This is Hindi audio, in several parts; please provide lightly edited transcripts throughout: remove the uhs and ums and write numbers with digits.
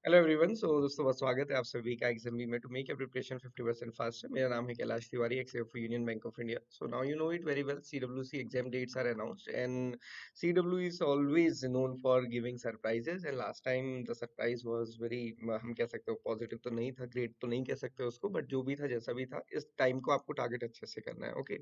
Hello everyone. दोस्तों बहुत स्वागत है आप सभी का exam we aim to make your preparation 50% faster. मेरा नाम है Kailash Tiwari, ex union bank of India. So now you know it very well, CWC exam dates are announced and CW is always known for giving surprises. And last time the surprise was very, हम कह सकते हो पॉजिटिव तो नहीं था, ग्रेट तो नहीं कह सकते उसको, बट जो भी था जैसा भी था, इस टाइम को आपको टारगेट अच्छे से करना है। Okay,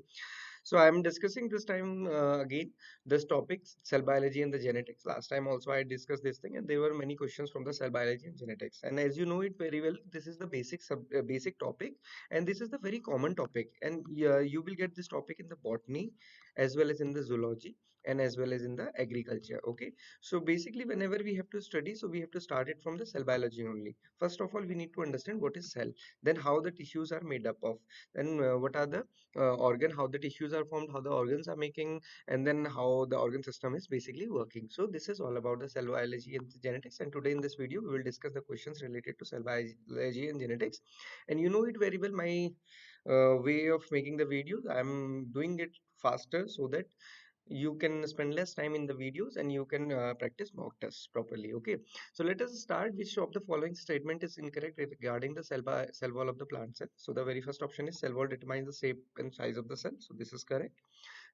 so I am discussing this time again this topic, cell biology and the genetics. Last time also I discussed this thing and there were many questions from the cell biology and genetics, and as you know it very well, this is the basic topic, and this is the very common topic, and you will get this topic in the botany as well as in the zoology and as well as in the agriculture. Okay, so basically whenever we have to study, so we have to start it from the cell biology only. First of all, we need to understand what is cell, then how the tissues are made up of, then what are the organ, how the tissues are formed, how the organs are making, and then how the organ system is basically working. So this is all about the cell biology and the genetics, and today in this video we will discuss the questions related to cell biology and genetics. And you know it very well, my way of making the videos, I'm doing it faster so that you can spend less time in the videos and you can practice mock tests properly. Okay, so let us start. Which of the following statement is incorrect regarding the cell wall of the plant cell? So the very first option is cell wall determines the shape and size of the cell, so this is correct.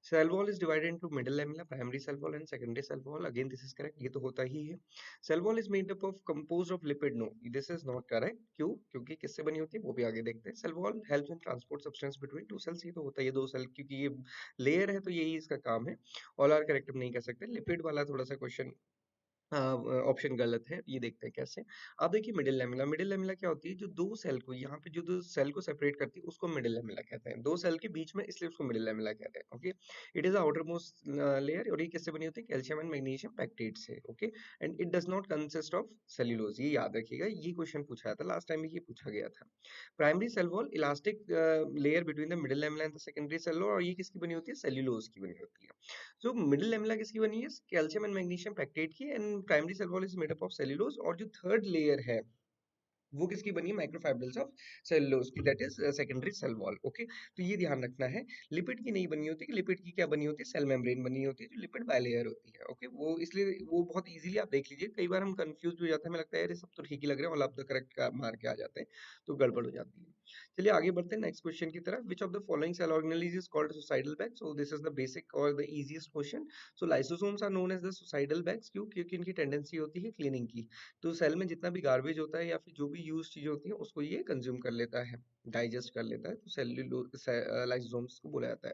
Cell wall is divided into middle lamella, primary cell wall and secondary cell wall. Again, this is correct. ये तो होता ही है. Cell wall is made up of composed of lipid. No, this is not correct. क्यों? क्योंकि किससे बनी होती है वो भी आगे देखते हैं. Cell wall helps in transport substance between two cells. ये तो होता है, ये दो सेल, क्योंकि ये लेयर है तो यही इसका काम है. ऑल आर करेक्ट हम नहीं कर सकते. लिपिड वाला थोड़ा सा क्वेश्चन, हाँ, ऑप्शन गलत है। ये देखते हैं कैसे। अब देखिए मिडिल लैमेला, मिडिल लैमेला क्या होती है? जो दो सेल को, यहाँ पे जो दो सेल को सेपरेट करती है उसको मिडिल लैमेला कहते हैं। दो सेल के बीच में, इसलिए उसको मिडिल लैमेला कहते हैं। Okay, it is outer most layer, और ये किससे बनी होती है? कैल्शियम एंड मैग्नीशियम पैक्टेट से। Okay, and it does not consist of cellulose. ये याद रखिएगा, ये क्वेश्चन पूछा था लास्ट टाइम भी, ये पूछा गया था। Primary cell wall elastic layer between the middle lamella and the secondary cell wall, और ये किसकी बनी होती है? सेल्यूलोज की बनी होती है। So middle lamella किसकी बनी है? कैल्शियम एंड मैग्नीशियम पैक्टेट की, and primary cell wall is made up of cellulose, और जो थर्ड लेयर है वो किसकी बनी है? माइक्रोफाइब्रिल्स ऑफ सेलुलोज की, that is secondary cell wall. Okay, तो ये ध्यान रखना है। लिपिड की नहीं बनी होती, कि लिपिड की क्या बनी होती है? सेल मेम्ब्रेन बनी होती है, जो लिपिड बायलेयर होती है। ओके, वो इसलिए वो बहुत इजीली आप देख लीजिए। कई बार हम कंफ्यूज हो जाते हैं, हमें लगता है यार ये सब तो ठीक ही लग रहे हैं, और आप द करेक्ट मार के आ जाते हैं, तो गड़बड़ हो जाती है। चलिए आगे बढ़ते हैं नेक्स्ट क्वेश्चन की तरफ। Which of the following cell organelle is called suicidal bag? So this is the basic और the easiest question. So lysosomes are known as the suicidal bags. क्यों? क्योंकि इनकी टेंडेंसी होती है क्लीनिंग की। तो सेल में जितना भी गार्बेज होता है या फिर जो भी यूज चीजें होती हैं उसको ये कंज्यूम कर लेता है, डाइजेस्ट कर लेता है, तो सेल्यूलो लाइसोसोम्स को बोला जाता है।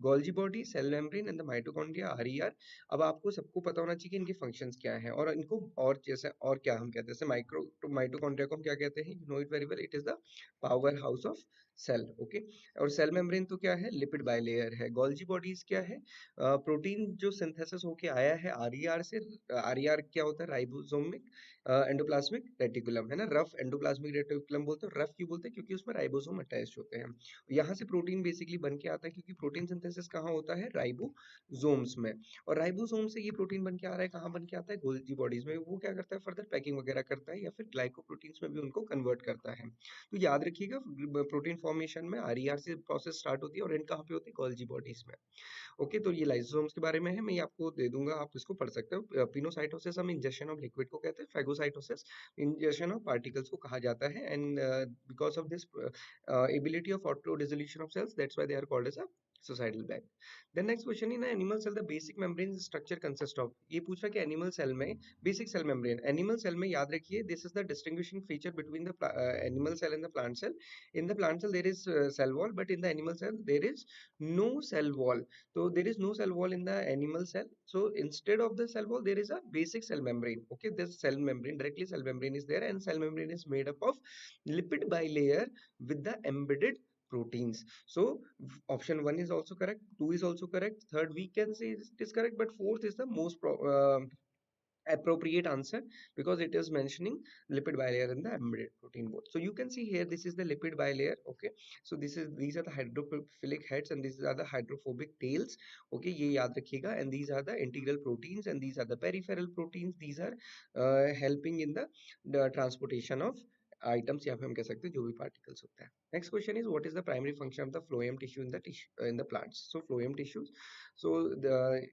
Golgi body, cell membrane and the mitochondria, RER. अब आपको सबको पता होना चाहिए कि इनके फंक्शंस क्या हैं, और इनको और जैसे और क्या हम कहते हैं, जैसे माइटोकॉन्ड्रिया को हम क्या कहते हैं? You know it very well, it is the powerhouse of cell. Okay, और सेल मेम्ब्रेन तो क्या है? लिपिड बाइलेयर है। गोल्जी बॉडीज क्या है? प्रोटीन जो सिंथेसिस होके आया है आरईआर से। आरईआर क्या होता है? राइबोसोमिक एंडोप्लाज्मिक रेटिकुलम, है ना। रफ एंडोप्लाज्मिक रेटिकुलम बोलते हैं। रफ क्यों बोलते हैं? क्योंकि उसमें राइबोसोम अटैच होते हैं। यहाँ से प्रोटीन बेसिकली बन के आता है, क्योंकि प्रोटीन सिंथेसिस कहाँ होता है? राइबोसोम्स में। और राइबोसोम से ये प्रोटीन बन के आ रहा है, कहाँ बन के आता है? गोल्जी बॉडीज में। वो क्या करता है? फर्दर पैकिंग वगैरह करता है, या फिर ग्लाइकोप्रोटीन्स में भी उनको कन्वर्ट करता है। तो याद रखिएगा, प्रोटीन फॉर्मेशन में आरईआर से प्रोसेस स्टार्ट होती है, और एंड कहाँ पे होती है? गोल्जी बॉडीज में। ओके, तो ये लाइसोसोम्स के बारे में है, मैं ये आपको दे दूंगा, आप इसको पढ़ सकते हो। पिनोसाइटोसिस हम इंजेक्शन ऑफ लिक्विड को कहते हैं, फेगोसाइटोसिस इंजेक्शन ऑफ पार्टिकल्स को कहा जाता है, and because of this ability of auto dissolution of cells, that's why they are called as a suicidal bag. Then next question, in animal cell the basic membrane structure consist of. ये पूछा कि एनिमल सेल में basic cell membrane, animal cell में याद रखिए, this is the distinguishing feature between the animal cell and the plant cell. in the plant cell there is cell wall, but in the animal cell there is no cell wall. So there is no cell wall in the animal cell, so instead of the cell wall there is a basic cell membrane. Okay, this cell membrane, directly cell membrane is there, and cell membrane is made up of lipid bilayer with the embedded proteins. So option 1 is also correct, 2 is also correct, third we can say it is correct, but fourth is the most appropriate answer, because it is mentioning lipid bilayer and the embedded protein both. So you can see here, this is the lipid bilayer. Okay, so these are the hydrophilic heads and these are the hydrophobic tails. Okay, ये याद रखिएगा, and these are the integral proteins and these are the peripheral proteins. These are helping in the transportation of items या फिर हम कह सकते हैं जो भी पार्टिकल्स होता है। Next question is what is the primary function of the phloem tissue in the plants. So phloem tissues, so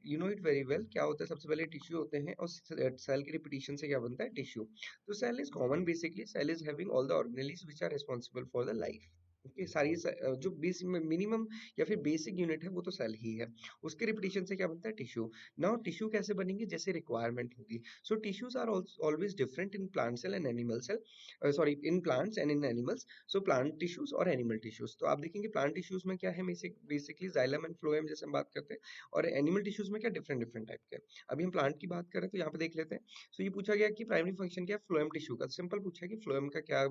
you know it very well, क्या होता है, सबसे पहले टिश्यू होते हैं और सेल की रिपीटिशन से क्या बनता है, टिश्यू। तो cell is common, basically cell is having all the organelles which are responsible for the life. Okay, सारी जो बेसिक मिनिमम या फिर बेसिक यूनिट है वो तो सेल ही है। उसके रिपीटिशन से क्या बनता है, टिश्यू। नाउ टिश्यू कैसे बनेंगे, जैसे रिक्वायरमेंट होगी। So tissues are always different in plant cell and animal cell, sorry in plants and in animals. So plant tissues और एनिमल टिश्यूज, तो आप देखेंगे प्लांट टिश्यूज में क्या है, बेसिकली जाइलम एंड फ्लोएम जैसे हम बात करते हैं, और एनिमल टिश्यूज में क्या डिफरेंट डिफरेंट टाइप के। अभी हम प्लांट की बात करें तो यहाँ पे देख लेते हैं। सो ये पूछा गया कि प्राइमरी फंक्शन क्या है फ्लोएम टिश्यू का, सिंपल पूछा है कि फ्लोएम का क्या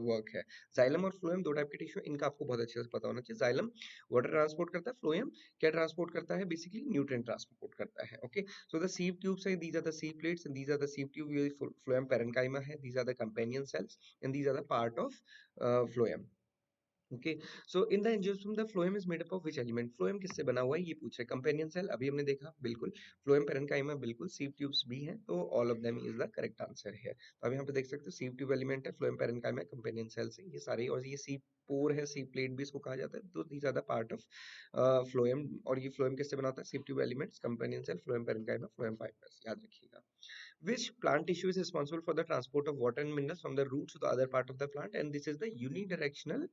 वर्क है। जाइलम और फ्लोएम दो टाइप के टिश्यू, इनका आपको बहुत अच्छे से पता होना चाहिए। जाइलम वाटर ट्रांसपोर्ट करता है, फ्लोएम क्या ट्रांसपोर्ट करता है, बेसिकली न्यूट्रिएंट ट्रांसपोर्ट करता है। Okay, so the sieve tubes are, these are the sieve plates and these are the sieve tube where phloem parenchyma hai, these are the companion cells and these are the part of phloem. Okay, so in the angiosperm the phloem is made up of which element, phloem किससे बना हुआ है ये पूछ रहे। कंपेनियन सेल अभी हमने देखा, बिल्कुल। फ्लोएम पैरेन्काइमा बिल्कुल, सीव ट्यूब्स भी हैं, तो all of them is the correct answer है। तो अब यहाँ पे देख सकते हो सीव ट्यूब एलिमेंट है, फ्लोएम पैरेन्काइमा, कंपेनियन सेल्स है ये सारे, और ये सीव पोर है, सीव प्लेट भी इसको कहा जाता है। तो these are the part of phloem, और ये फ्लोएम किससे बना होता है, sieve tube elements, companion cell, phloem parenchyma, phloem fibres, याद रखिएगा। Which plant tissue is responsible for the transport of water and minerals from the roots to the other part of the plant, and this is the unidirectional,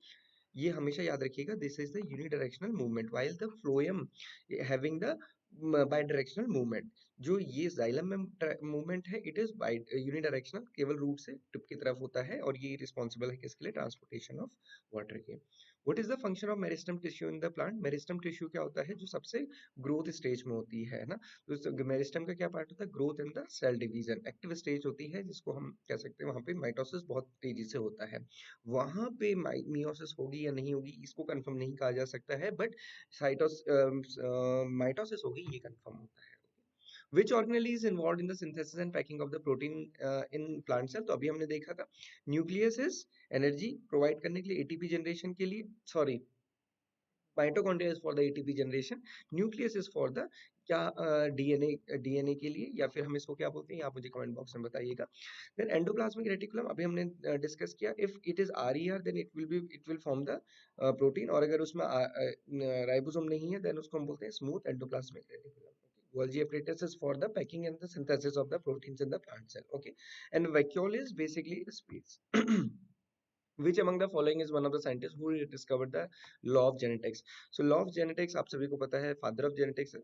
ये हमेशा याद रखिएगा, this is the unidirectional movement while the phloem having the by directional movement. जो ये जाइलम में मूवमेंट है इट इज बाई यूनिडायरेक्शनल, केवल रूट से टिप की तरफ होता है, और ये रिस्पॉन्सिबल है किसके लिए, ट्रांसपोर्टेशन ऑफ वाटर के। What is the function of meristem tissue in the plant, meristem tissue क्या होता है, जो सबसे ग्रोथ स्टेज में होती है ना। तो मेरिस्टम का क्या पार्ट होता है, growth in the cell division, active stage होती है जिसको हम कह सकते हैं, वहां पे माइटोसिस बहुत तेजी से होता है। वहां पे मियोसिस होगी या नहीं होगी इसको कंफर्म नहीं कहा जा सकता है, बट साइटोस माइटोसिस होगी ये कंफर्म होता है। Which organelle is involved in the synthesis and packing of the protein in plant cell, तो अभी हमने देखा था न्यूक्लियस इज एनर्जी प्रोवाइड करने के लिए, एटीपी जनरेशन के लिए, sorry mitochondria is for the ATP generation, nucleus is for the क्या, डीएनए के लिए, या फिर हम इसको क्या बोलते हैं, आप मुझे कमेंट बॉक्स में बताइएगा। देन एंडोप्लाज्मिक रेटिकुलम अभी हमने डिस्कस किया, if it is RER then it will form the protein, और अगर उसमें राइबोसोम नहीं है देन उसको हम बोलते हैं smooth endoplasmic reticulum. Golgi apparatus is for the packing and the synthesis of the proteins in the plant cell. Okay, and vacuole is basically space. Which among the following is one of the scientists who discovered the law of genetics? So law of genetics आप सभी को पता है, फादर ऑफ जेनेटिक्स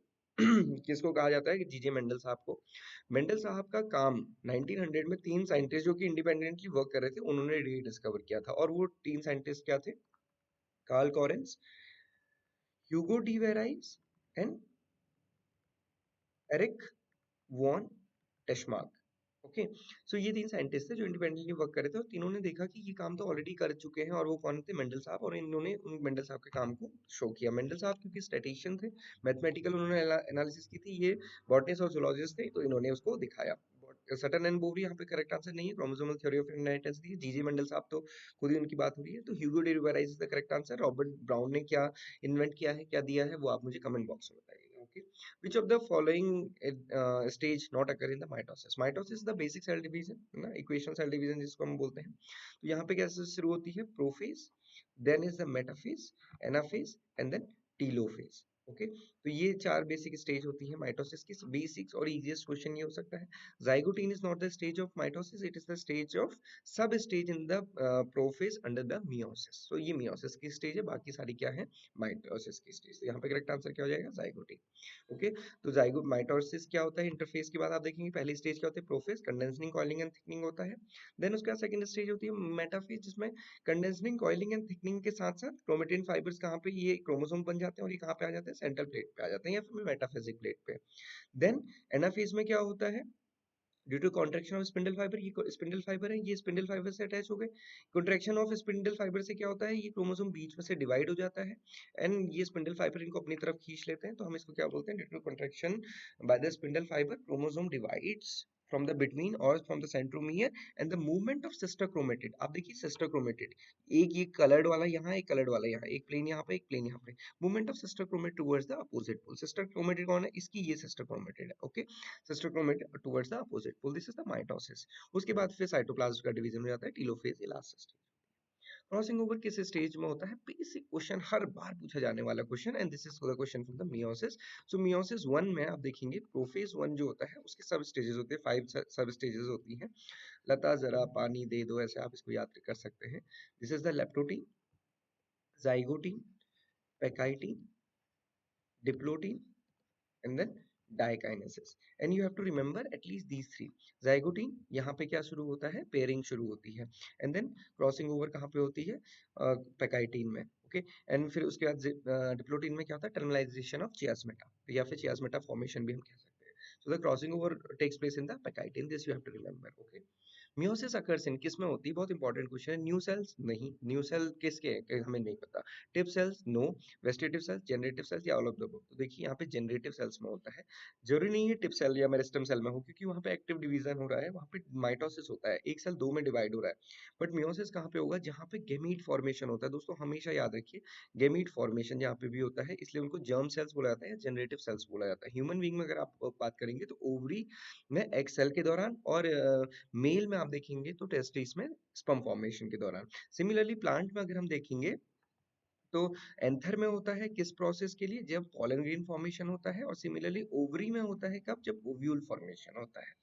किसको कहा जाता है, जीजे मेंडल साहब को। मेंडल साहब का काम 1900 में तीन साइंटिस्ट जो कि इंडिपेंडेंटली वर्क कर रहे थे उन्होंने डिस्कवर किया था, और वो तीन साइंटिस्ट क्या थे, Carl Correns, Hugo de Vries and Erich von Tschermak. Okay, so ये तीन साइंटिस्ट थे जो इंडिपेंडेंटली वर्क कर रहे थे, और तीनों ने देखा कि ये काम तो ऑलरेडी कर चुके हैं, और वो कौन थे, मेंडल साहब, और इन्होंने उन मेंडल साहब के काम को शो किया। मेंडल साहब क्योंकि स्टैटिशियन थे, मैथमेटिकल उन्होंने एनालिसिस की थी, ये बॉटनिस्ट और जूलॉजिस्ट थे, तो इन्होंने उसको दिखाया। सटन एंड बोवरी यहाँ पे करेक्ट आंसर नहीं है, क्रोमोसोमल थ्योरी ऑफ इनहेरिटेंस दी है, जीजे मेंडल साहब तो खुद ही उनकी बात हो रही है, तो Hugo de Vries is the correct answer. Robert Brown ने क्या इन्वेंट किया है, क्या दिया है, वो आप मुझे कमेंट बॉक्स में बताइएगा। Okay, which of the following stage not occur in the mitosis, mitosis the basic cell division है ना, equation cell division जिसको हम बोलते हैं। तो यहाँ पे कैसे शुरू होती है, prophase, then is the metaphase, anaphase and then telophase. Okay, तो ये चार बेसिक स्टेज होती है माइटोसिस की। बेसिक्स और इजीएस्ट क्वेश्चन ये हो सकता है, zygotene is not the stage of mitosis, it is the stage of sub stage in the prophase under the meiosis. तो ये मियोसिस की स्टेज है, बाकी सारी क्या है, माइटोसिस की स्टेज। तो यहाँ पे करेक्ट आंसर क्या हो जाएगा, जाइगोटीन। ओके, तो जाइगो माइटोसिस क्या होता है, इंटरफेस के बाद आप देखेंगे पहली स्टेज क्या होती है, prophase, condensing, coiling and thickening होता है। देन उसके बाद सेकंड स्टेज होती है मेटाफेज, जिसमें कंडेंसिंग, कॉइलिंग एंड थिकनिंग के साथ साथ क्रोमेटिन फाइबर्स कहाँ पे, ये क्रोमोसोम बन जाते हैं, और ये कहाँ पे आ जाते हैं, सेंट्रल प्लेट पे आ जाते हैं, या फिर मेटाफेजिक प्लेट पे। देन एनाफेज में क्या होता है, due to contraction of spindle fibre, ये स्पिंडल फाइबर है, ये स्पिंडल फाइबर से अटैच हो गए। कॉन्ट्रेक्शन ऑफ स्पिंडल फाइबर से क्या होता है, ये क्रोमोसोम बीच में से डिवाइड हो जाता है, एंड ये स्पिंडल फाइबर इनको अपनी तरफ खींच लेते हैं, तो हम इसको क्या बोलते हैं, due to contraction by the spindle fibre chromosome divides from the between or from the centromere and the movement of sister chromatid. आप देखिए sister chromatid, एक ये colored वाला यहाँ, एक colored वाला यहाँ, एक plane यहाँ पे, एक plane यहाँ पे, movement of sister chromatid towards the opposite pole. sister chromatid कौन है? इसकी ये sister chromatid है, okay, sister chromatid towards the opposite pole, this is the mitosis. उसके बाद फिर cytoplasm का division हो जाता है telophase elastic. क्रॉसिंग ओवर किस स्टेज में होता है? बेसिक क्वेश्चन, हर बार पूछा जाने वाला question, and this is the question from the meiosis. So meiosis 1 में आप देखेंगे प्रोफेज 1 जो होता है उसके सब स्टेजेस होते हैं, 5 सब स्टेजेस होती हैं. लता जरा पानी दे दो, ऐसे आप इसको याद कर सकते हैं. This is the leptotene, zygotene, pachytene, diplotene, and then dikinesis, and you have to remember at least these three. zygote यहाँ पे क्या शुरू होता है? पेयरिंग शुरू होती है, and then क्रॉसिंग ओवर कहाँ पे होती है? पैकाइटीन में, ओके. एंड फिर उसके बाद डिप्लोटीन में क्या होता है? टर्मिनलाइजेशन ऑफ चियास्मेटा, या फिर चियास्मेटा फॉर्मेशन भी हम कह सकते हैं. so the crossing over takes place in the pachytene, this you have to remember, okay. Meiosis occurs in किस में होती है? बहुत इंपॉर्टेंट क्वेश्चन है. न्यू सेल्स नहीं, न्यू सेल किसके हमें नहीं पता. Tip cells no, vegetative cells, generative cells या ऑल ऑफ द अबव. तो देखिए यहाँ पे जनरेटिव सेल्स में होता है. जरूरी नहीं है टिप सेल या मेरिस्टम सेल में हो, क्योंकि वहाँ पे एक्टिव डिवीजन हो रहा है, वहाँ पे माइटोसिस होता है, एक सेल दो में डिवाइड हो रहा है. बट म्यूसिस कहाँ पे होगा? जहाँ पे गेमीट फॉर्मेशन होता है. दोस्तों हमेशा याद रखिए, गेमीट फॉर्मेशन जहाँ पे भी होता है, इसलिए उनको जर्म सेल्स बोला जाता है या जनरेटिव सेल्स बोला जाता है. ह्यूमन बीइंग में अगर आप बात करेंगे तो ओवरी में एग सेल के दौरान, और मेल में आप देखेंगे तो टेस्टिस में स्पर्म फॉर्मेशन के दौरान. सिमिलरली प्लांट में अगर हम देखेंगे तो एंथर में होता है किस प्रोसेस के लिए? जब पॉलन ग्रेन फॉर्मेशन होता है. और सिमिलरली ओवरी में होता है कब? जब ओव्यूल फॉर्मेशन होता है.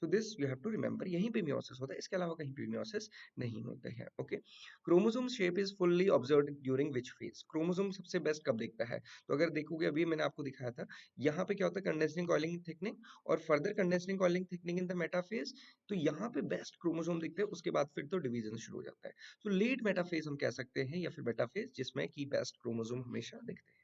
So this you have to remember, यहीं पे मियोसिस होता है, इसके अलावा कहीं पे मियोसिस नहीं होते हैं, okay. Chromosome shape is fully observed during which phase? Chromosome सबसे बेस्ट कब दिखता है? तो अगर देखोगे, अभी मैंने आपको दिखाया था, यहाँ पे क्या होता है? कंडेंसिंग कॉइलिंग थिकनिंग, और further condensing coiling thickening in the metaphase. तो यहाँ पे बेस्ट क्रोमोसोम दिखते हैं, उसके बाद फिर तो डिवीजन शुरू हो जाता है. तो लेट मेटाफेज हम कह सकते हैं, या फिर मेटाफेज, जिसमें की बेस्ट क्रोमोसोम हमेशा दिखते हैं.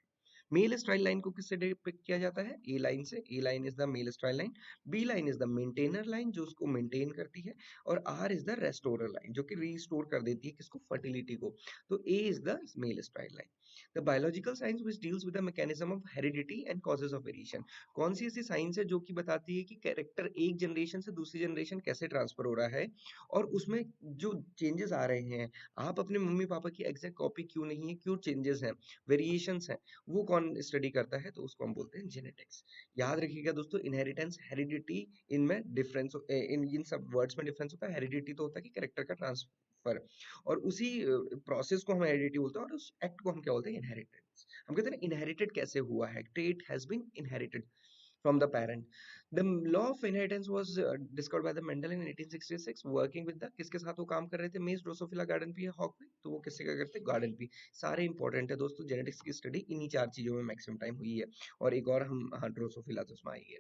मेल स्टाइल लाइन को किससे डिपिक्ट किया जाता है? ए लाइन से. A line is the male sterile line, B line is the maintainer line जो उसको मेंटेन करती है, और R is the restorer line जो कि रिस्टोर कर देती है किसको? फर्टिलिटी को. तो A is the male sterile line. The biological science which deals with the mechanism of heredity and causes of variation. कौन सी ऐसी साइंस है जो कि बताती है कि कैरेक्टर एक जनरेशन से दूसरी जनरेशन कैसे ट्रांसफर हो रहा है, और उसमें जो चेंजेस आ रहे हैं, आप अपने मम्मी पापा की एग्जैक्ट कॉपी क्यों नहीं है, क्यों चेंजेस हैं, वेरिएशंस हैं, वो कौन स्टडी करता है? तो उसको हम बोलते हैं जेनेटिक्स. याद रखिएगा दोस्तों, इनहेरिटेंस, हेरिडिटी, इनमें डिफरेंस, इन सब वर्ड्स में डिफरेंस होता है. हेरिडिटी तो होता है कि कैरेक्टर का ट्रांसफर, और उसी प्रोसेस को हम हेरिडिटी बोलते हैं, और उस एक्ट को हम क्या बोलते हैं? इनहेरिटेंस. हम कहते हैं ना, इनहेरिटेड कैसे हुआ है? Trait has been inherited from the parent. The law of inheritance was discovered by the Mendel in 1866, working with the, किसके साथ वो काम कर रहे थे? मेज ड्रोसोफिला गार्डन पी, हॉक में. तो वो किससे क्या करते? Garden pea. सारे इंपॉर्टेंट है दोस्तों, जेनेटिक्स की स्टडी इन्हीं चार चीजों में मैक्सिमम टाइम हुई है, और एक और हम, हाँ, ड्रोसोफिला तो उसमें आई है.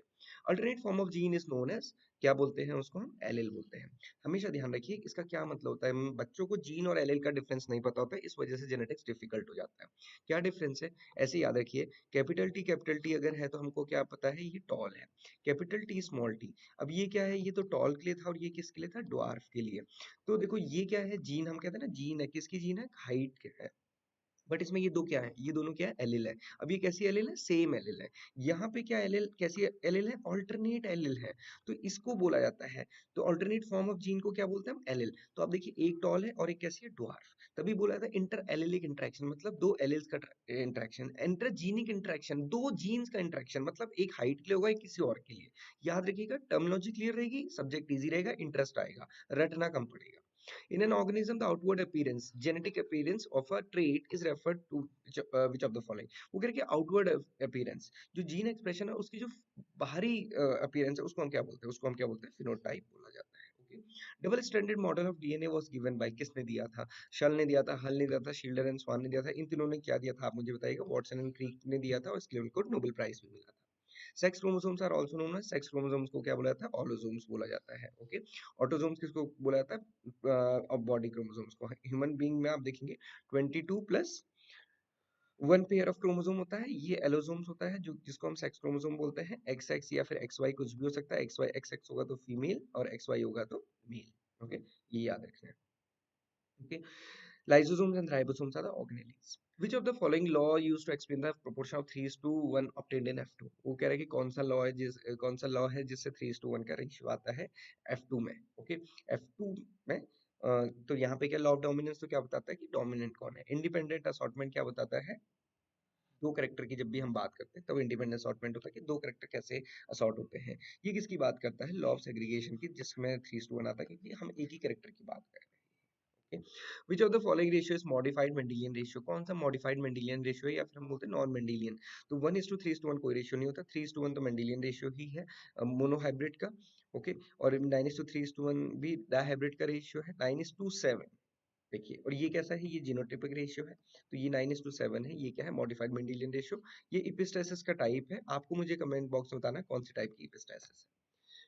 Alternate form of gene is known as, क्या बोलते हैं उसको? हम एलेल बोलते हैं. हमेशा ध्यान रखिए इसका क्या मतलब होता है. बच्चों को जीन और एलेल का डिफरेंस नहीं पता होता है, इस वजह से जेनेटिक्स डिफिकल्ट हो जाता है. क्या डिफरेंस है? ऐसे याद रखिए, कैपिटल टी अगर है तो हमको क्या पता है? ये टॉल है. Capital T small T. अब ये क्या है? ये तो टॉल के लिए था, और ये किसके लिए था? ड्वार्फ के लिए. तो देखो ये क्या है? जीन, हम कहते हैं ना जीन है, किसकी जीन है? हाइट के है. बट इसमें ये दो क्या है? ये दोनों क्या है? एलिल है. अब ये कैसी एलिल है? सेम एलिल है. यहाँ पे क्या एलिल, कैसी एलिल है? ऑल्टरनेट एलिल है. तो इसको बोला जाता है, तो ऑल्टरनेट फॉर्म ऑफ जीन को क्या बोलते हैं हम? एलिल. तो आप देखिए, एक टॉल है और एक कैसी है? ड्वार्फ. तभी बोला जाता है इंटर एलिलिक इंटरेक्शन, मतलब दो एलिल्स का इंटरेक्शन. इंटरजीनिक इंटरेक्शन, दो जीन्स का इंटरेक्शन, मतलब एक हाइट के लिए होगा, एक किसी और के लिए. याद रखिएगा, टर्मिनोलॉजी क्लियर रहेगी, सब्जेक्ट इजी रहेगा, इंटरेस्ट आएगा, रटना कम पड़ेगा. In an organism, the outward appearance, genetic appearance of a trait is referred to which of the following? वो कह रहे कि outward appearance, जो जीन एक्सप्रेशन है उसकी जो बाहरी appearance है, उसको हम क्या बोलते हैं? उसको हम क्या बोलते हैं? फिनोटाइप बोला जाता है. Okay. Double standard model of DNA was given by, किसने दिया था? शल ने दिया था, हल ने दिया था, शिल्डर एंड स्वान ने दिया था. इन तीनों ने क्या दिया था? आप मुझे बताइएगा. वॉटसन एंड क्रिक ने दिया था, और इसके लिए उनको नोबेल प्राइज भी मिला था. Sex chromosomes are also known as, sex chromosomes को क्या बोला जाता है? ऑलोसोम्स बोला जाता है. ओके. ऑटोसोम्स किसको बोला जाता है? ऑफ बॉडी क्रोमोसोम्स को. ह्यूमन बीइंग में आप देखेंगे 22 plus one pair of chromosome होता है, ये एलोसोम्स होता है, जो जिसको हम सेक्स क्रोमोसोम बोलते हैं. एक्स एक्स या फिर एक्स वाई कुछ भी हो सकता है. एक्स वाई, एक्स एक्स होगा तो फीमेल, और एक्स वाई होगा तो मेल. ओके, ये याद रखना है. Okay. Lysosomes and ribosomes are the organelles. Which of the following law used to explain the proportion of 3:1 obtained in F2? वो कह रहा है कि कौन सा लॉ है जिससे 3:1 का रेशियो आता है F2 में. ओके, F2 में तो यहाँ पे क्या लॉ ऑफ डोमिनेंस तो क्या बताता है कि डोमिनेंट कौन है. इंडिपेंडेंट असॉर्टमेंट क्या बताता है, दो करेक्टर की जब भी हम बात करते हैं तब इंडिपेंडेंट असॉर्टमेंट होता है कि दो करेक्टर कैसे असॉर्ट होते हैं. ये किसकी बात करता है, लॉ ऑफ सेग्रीगेशन की, जिसमें 3:1 आता है क्योंकि हम एक ही करेक्टर की बात कर रहे हैं. विच of the following ratio is modified Mendelian ratio. कौन सा मॉडिफाइड मेंडेलियन रेशियो है या फिर हम बोलते हैं नॉन मेंडेलियन. तो 1:3:1 कोई रेशियो नहीं होता, 3:1 तो मेंडेलियन रेशियो ही है मोनोहाइब्रिड का. ओके, और 9:3:1 भी डायहाइब्रिड का रेशियो है. 9:7 देखिए, और ये कैसा है, ये जीनोटाइपिक रेशियो है. तो ये 9:7 है, ये क्या है, मॉडिफाइड मेंडेलियन रेशियो. ये इपिस्टासिस का टाइप है. आपको मुझे कमेंट बॉक्स में बताना कौन सी टाइप की इपिस्टासिस है.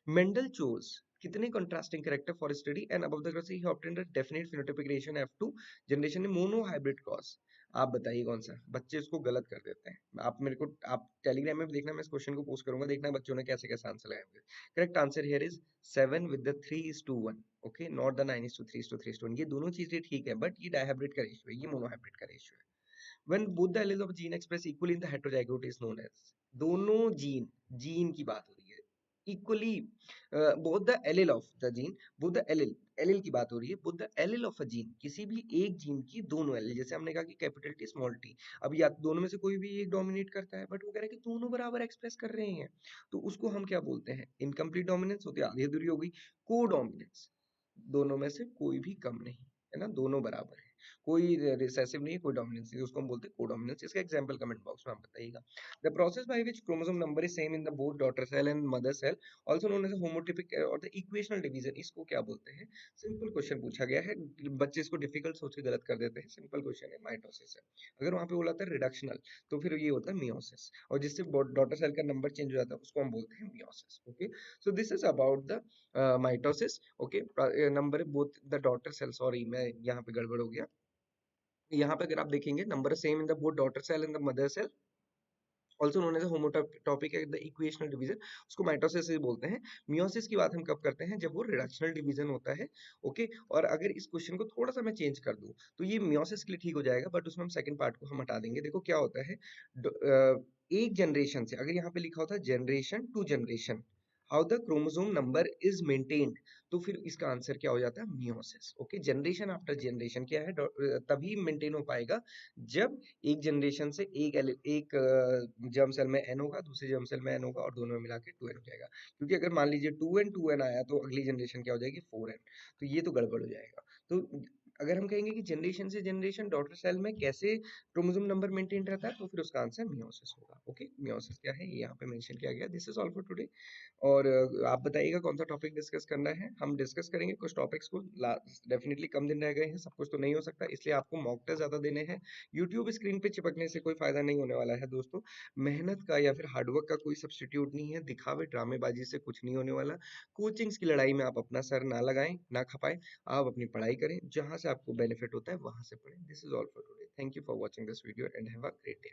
Mendel chose कितने contrasting character for study and above the class he obtained a definite phenotypic ratio in F2 generation में monohybrid cause. आप बताइए कौन सा. बच्चे इसको गलत कर देते हैं. आप मेरे को आप टेलीग्राम में भी देखना, मैं इस क्वेश्चन को पोस्ट करूंगा, देखना बच्चों ने कैसे कैसे आंसर लगाए होंगे. Correct answer here is 7 with the 3:1. Okay, not the 9:3:3:1. ये दोनों चीजें ठीक है, बट ये डायहाइब्रिड का रेशियो है, ये मोनोहाइब्रिड का रेशियो है. When both the alleles of a gene express equally in the heterozygote is known as. दोनों जीन की बात हो रही है. Equally both the allele of the gene, both the allele, allele की बात हो रही है, both the allele of a gene, किसी भी एक जीन की दोनों एलिल, जैसे हमने कहा कि कैपिटल टी स्मॉल टी, अब या तो दोनों में से कोई भी एक डोमिनेट करता है, बट वो कह रहा है कि दोनों बराबर एक्सप्रेस कर रहे हैं, तो उसको हम क्या बोलते हैं, इनकम्प्लीट डोमिनेंस होती है, आधी अधूरी हो गई. को डोमिनेंस, दोनों में से कोई भी कम नहीं है ना, दोनों बराबर है, कोई रिसेसिव नहीं है, कोई डोमिनेंस नहीं है, उसको हम बोलते हैं कोडोमिनेंस. इसका एग्जांपल कमेंट बॉक्स में आप बताइएगा. The process by which chromosome number is same in the both daughter cell and mother cell also known as homotypic और द इक्वेशनल डिवीजन, इसको क्या बोलते हैं. सिंपल क्वेश्चन पूछा गया है, बच्चे इसको डिफिकल्ट सोच के गलत कर देते हैं. सिंपल क्वेश्चन है, माइटोसिस है. अगर वहां पे बोला था रिडक्शनल, तो फिर ये होता है मियोसिस, और जिससे डॉटर सेल का नंबर चेंज हो जाता है उसको हम बोलते हैं meiosis. Okay, so this is about the mitosis. Okay, number both the daughter cell, sorry मैं यहाँ पे गड़बड़ हो गया. यहाँ पे अगर आप देखेंगे number same in the both daughter cell and the mother cell also known as homotypic है द इक्वेशनल डिवीजन, उसको माइटोसिस से बोलते हैं. मियोसिस की बात हम कब करते हैं, जब वो रिडक्शनल डिवीजन होता है. ओके, और अगर इस क्वेश्चन को थोड़ा सा मैं चेंज कर दूं तो ये मियोसिस के लिए ठीक हो जाएगा, बट उसमें हम सेकंड पार्ट को हम हटा देंगे. देखो क्या होता है, एक जनरेशन से, अगर यहाँ पे लिखा होता है generation to generation how the chromosome number is maintained, तो फिर इसका आंसर क्या हो जाता है, meiosis. Okay, generation after generation क्या है, तभी मेंटेन हो पाएगा जब एक जनरेशन से एक जर्म सेल में एन होगा, दूसरे जर्म सेल में एन होगा, और दोनों में मिला के 2n हो जाएगा. क्योंकि अगर मान लीजिए 2n आया तो अगली जनरेशन क्या हो जाएगी, 4n, तो ये तो गड़बड़ हो जाएगा. तो अगर हम कहेंगे कि जनरेशन से जनरेशन डॉटर सेल में कैसे क्रोमोसोम नंबर मेंटेन रहता है, तो फिर उसका आंसर मियोसिस होगा. ओके, मियोसिस क्या है ये यहाँ पे मेंशन किया गया. This is all for today. और आप बताइएगा कौन सा टॉपिक डिस्कस करना है, हम डिस्कस करेंगे कुछ टॉपिक्स को. डेफिनेटली कम दिन रह गए हैं, सब कुछ तो नहीं हो सकता, इसलिए आपको मॉक टेस्ट ज्यादा देने हैं. यूट्यूब स्क्रीन पे चिपकने से कोई फायदा नहीं होने वाला है दोस्तों. मेहनत का या फिर हार्डवर्क का कोई सब्स्टिट्यूट नहीं है, दिखावे ड्रामेबाजी से कुछ नहीं होने वाला. कोचिंग्स की लड़ाई में आप अपना सर ना लगाएं, ना खपाएं. आप अपनी पढ़ाई करें, जहां से आपको बेनिफिट होता है वहां से पढ़ें. This is all for today. Thank you for watching this video and have a great day.